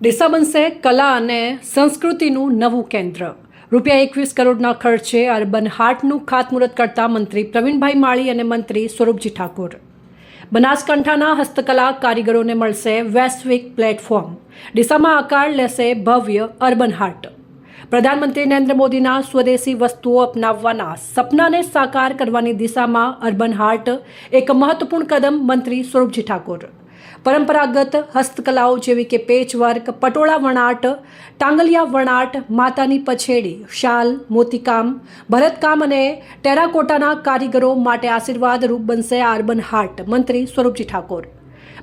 ડીસા બનશે કલા અને સંસ્કૃતિનું નવું કેન્દ્ર। ₹21 કરોડના ખર્ચે અર્બન હાટનું ખાતમુહૂર્ત કરતા મંત્રી પ્રવીણભાઈ માળી અને મંત્રી સ્વરૂપજી ઠાકોર। બનાસકાંઠાના હસ્તકલા કારીગરોને મળશે વૈશ્વિક પ્લેટફોર્મ। ડીસામાં આકાર લેશે ભવ્ય અર્બન હાટ। પ્રધાનમંત્રી નરેન્દ્ર મોદીના સ્વદેશી વસ્તુઓ અપનાવવાના સપનાને સાકાર કરવાની દિશામાં અર્બન હાટ એક મહત્વપૂર્ણ કદમ। મંત્રી સ્વરૂપજી ઠાકોર પરંપરાગત હસ્તકલાઓ જેવી કે પેચવર્ક, પટોળા વણાટ, ટાંગલિયા વણાટ, માતાની પછેડી, શાલ, મોતીકામ, ભરતકામ અને ટેરાકોટાના કારીગરો માટે આશીર્વાદરૂપ બનશે આ અર્બન હાટ। મંત્રી સ્વરૂપજી ઠાકોર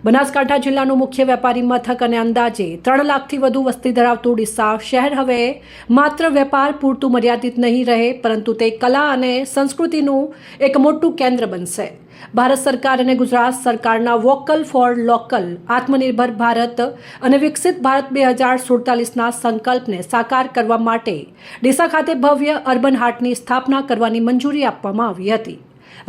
બનાસકાંઠા જિલ્લાનું મુખ્ય વેપારી મથક અને અંદાજે 3 લાખથી વધુ વસ્તી ધરાવતું ડીસા શહેર હવે માત્ર વેપાર પૂરતું મર્યાદિત નહીં રહે, પરંતુ તે કલા અને સંસ્કૃતિનું એક મોટું કેન્દ્ર બનશે। ભારત સરકાર અને ગુજરાત સરકારના વોકલ ફોર લોકલ, આત્મનિર્ભર ભારત અને વિકસિત ભારત 2047ના સંકલ્પને સાકાર કરવા માટે ડીસા ખાતે ભવ્ય અર્બન હાટની સ્થાપના કરવાની મંજૂરી આપવામાં આવી હતી।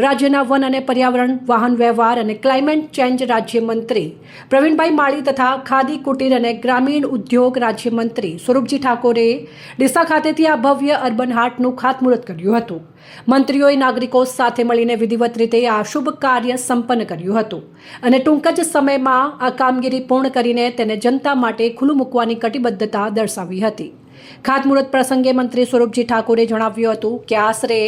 રાજ્યના વન અને પર્યાવરણ, વાહન વ્યવહાર અને ક્લાઇમેટ ચેન્જ રાજ્યમંત્રી પ્રવીણભાઈ માળી તથા ખાદી, કુટીર અને ગ્રામીણ ઉદ્યોગ રાજ્યમંત્રી સ્વરૂપજી ઠાકોરે ડીસા ખાતેથી આ ભવ્ય અર્બન હાટનું ખાતમુહૂર્ત કર્યું હતું। મંત્રીઓએ નાગરિકો સાથે મળીને વિધિવત રીતે આ શુભ કાર્ય સંપન્ન કર્યું હતું અને ટૂંક જ સમયમાં આ કામગીરી પૂર્ણ કરીને તેને જનતા માટે ખુલ્લું મૂકવાની કટિબદ્ધતા દર્શાવી હતી। ખાતમુહૂર્ત પ્રસંગે મંત્રી સ્વરૂપજી ઠાકોરે જણાવ્યું હતું કે આશરે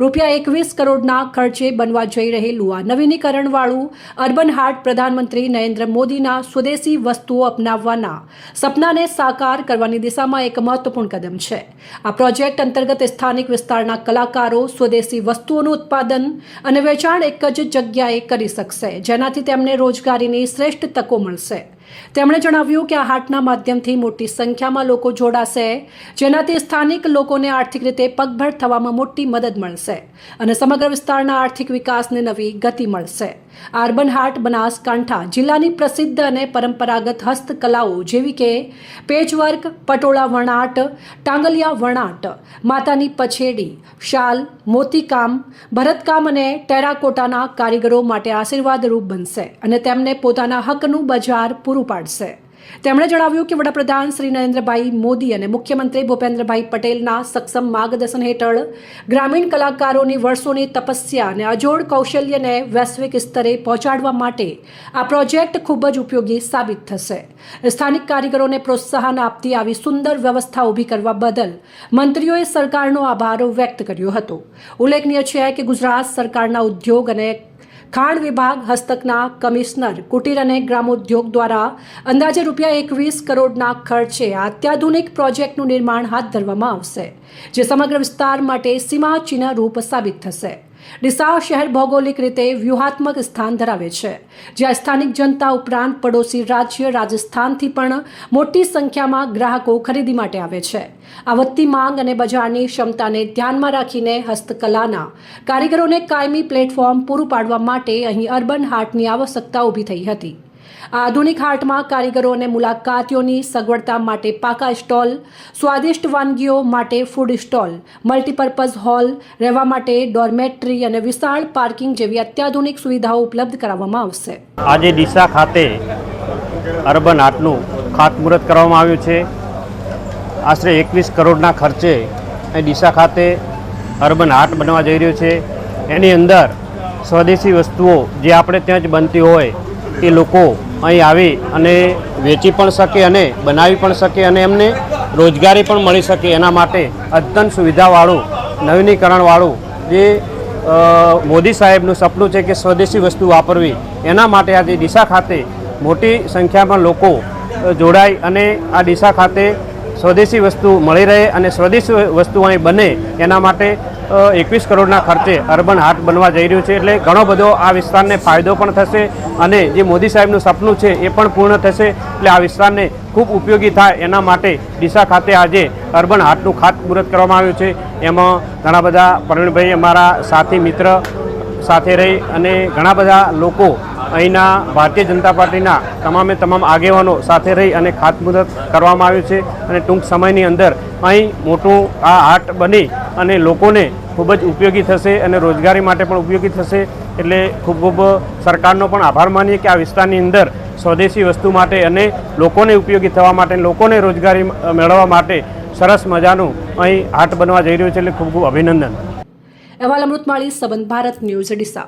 ₹21 કરોડના ખર્ચે બનવા જઈ રહેલું આ નવીનીકરણવાળું અર્બન હાટ પ્રધાનમંત્રી નરેન્દ્ર મોદીના સ્વદેશી વસ્તુઓ અપનાવવાના સપનાને સાકાર કરવાની દિશામાં એક મહત્વપૂર્ણ કદમ છે। આ પ્રોજેક્ટ અંતર્ગત સ્થાનિક વિસ્તારના કલાકારો સ્વદેશી વસ્તુઓનું ઉત્પાદન અને વેચાણ એક જ જગ્યાએ કરી શકશે, જેનાથી તેમને રોજગારીની શ્રેષ્ઠ તકો મળશે। તેમણે જણાવ્યું કે આ હાટના માધ્યમથી મોટી સંખ્યામાં લોકો જોડાશે, જેનાથી સ્થાનિક લોકોને આર્થિક રીતે પગભર થવામાં મોટી મદદ મળશે અને સમગ્ર વિસ્તારના આર્થિક વિકાસને નવી ગતિ મળશે। આ અર્બન હાટ બનાસકાંઠા જિલ્લાની પ્રસિદ્ધ અને પરંપરાગત હસ્તકલાઓ જેવી કે પેચવર્ક, પટોળા વણાટ, ટાંગલિયા વણાટ, માતાની પછેડી, શાલ, મોતીકામ, ભરતકામ અને ટેરાકોટાના કારીગરો માટે આશીર્વાદરૂપ બનશે અને તેમને પોતાના હકનું બજાર પૂરું પાડશે। તેમણે જણાવ્યું કે વડાપ્રધાન શ્રી નરેન્દ્રભાઈ મોદી અને મુખ્યમંત્રી ભૂપેન્દ્રભાઈ પટેલના સક્ષમ માર્ગદર્શન હેઠળ ગ્રામીણ કલાકારોની વર્ષોની તપસ્યા અને અજોડ કૌશલ્યને વૈશ્વિક સ્તરે પહોંચાડવા માટે આ પ્રોજેક્ટ ખૂબ જ ઉપયોગી સાબિત થશે। સ્થાનિક કારીગરોને પ્રોત્સાહન આપતી આવી સુંદર વ્યવસ્થા ઊભી કરવા બદલ મંત્રીઓએ સરકારનો આભાર વ્યક્ત કર્યો હતો। ઉલ્લેખનીય છે કે ગુજરાત સરકારના ઉદ્યોગ અને ખાણ વિભાગ, હસ્તકના કમિશનર, કુટીર અને ગ્રામોદ્યોગ દ્વારા અંદાજે ₹21 કરોડના ખર્ચે આ અત્યાધુનિક પ્રોજેક્ટનું નિર્માણ હાથ ધરવામાં આવશે, જે સમગ્ર વિસ્તાર માટે સીમાચિહ્ન રૂપ સાબિત થશે। ડીસા શહેર ભૌગોલિક રીતે વ્યૂહાત્મક સ્થાન ધરાવે છે, જ્યાં સ્થાનિક જનતા ઉપરાંત પડોશી રાજ્ય રાજસ્થાનથી પણ મોટી સંખ્યામાં ગ્રાહકો ખરીદી માટે આવે છે। આ વધતી માંગ અને બજારની ક્ષમતાને ધ્યાનમાં રાખીને હસ્તકલાના કારીગરોને કાયમી પ્લેટફોર્મ પૂરું પાડવા માટે અહીં અર્બન હાટની આવશ્યકતા ઊભી થઈ હતી। આ આધુનિક હાટમાં કારીગરો અને મુલાકાતીઓની સગવડતા માટે પાકા સ્ટોલ, સ્વાદિષ્ટ વાનગીઓ માટે ફૂડ સ્ટોલ, મલ્ટીપર્પઝ હોલ, રહેવા માટે ડોર્મેટરી અને વિશાળ પાર્કિંગ જેવી અત્યાધુનિક સુવિધાઓ ઉપલબ્ધ કરાવવામાં આવશે। આજે ડીસા ખાતે અર્બન હાટનું ખાતમુહૂર્ત કરવામાં આવ્યું છે। આશરે 21 કરોડના ખર્ચે ડીસા ખાતે અર્બન હાટ બનવા જઈ રહ્યું છે। એની અંદર સ્વદેશી વસ્તુઓ જે આપણે ત્યાં જ બનતી હોય એ લોકો અહીં આવી અને વેચી પણ શકે અને બનાવી પણ શકે અને એમને રોજગારી પણ મળી શકે, એના માટે અદ્યતન સુવિધાવાળું, નવીનીકરણવાળું જે મોદી સાહેબનું સપનું છે કે સ્વદેશી વસ્તુ વાપરવી, એના માટે આજે ડીસા ખાતે મોટી સંખ્યામાં લોકો જોડાય અને આ ડીસા ખાતે સ્વદેશી વસ્તુ મળી રહે અને સ્વદેશી વસ્તુ અહીં બને એના માટે 21 કરોડના ખર્ચે અર્બન હાટ બનવા જઈ રહ્યું છે। એટલે ઘણો બધો આ વિસ્તારને ફાયદો પણ થશે અને જે મોદી સાહેબનું સપનું છે એ પણ પૂર્ણ થશે। એટલે આ વિસ્તારને ખૂબ ઉપયોગી થાય એના માટે ડીસા ખાતે આજે અર્બન હાટનું ખાતમુહૂર્ત કરવામાં આવ્યું છે। એમાં ઘણા બધા પ્રવીણભાઈ અમારા સાથી મિત્ર સાથે રહી અને ઘણા બધા લોકો અહીંના ભારતીય જનતા પાર્ટીના તમામ આગેવાનો સાથે રહી અને ખાતમુહૂર્ત કરવામાં આવ્યું છે અને ટૂંક સમયની અંદર અહીં મોટું આ હાટ બની અને લોકોને ખૂબ જ ઉપયોગી થશે અને રોજગારી માટે પણ ઉપયોગી થશે। એટલે ખૂબ ખૂબ સરકારનો પણ આભાર માનીએ કે આ વિસ્તારની અંદર સ્વદેશી વસ્તુ માટે અને લોકોને ઉપયોગી થવા માટે, લોકોને રોજગારી મેળવવા માટે સરસ મજાનું અહીં હાટ બનવા જઈ રહ્યું છે, એટલે ખૂબ ખૂબ અભિનંદન. અહેવાલ અમૃત માળી, સંબંધ ભારત ન્યૂઝ, ડીસા.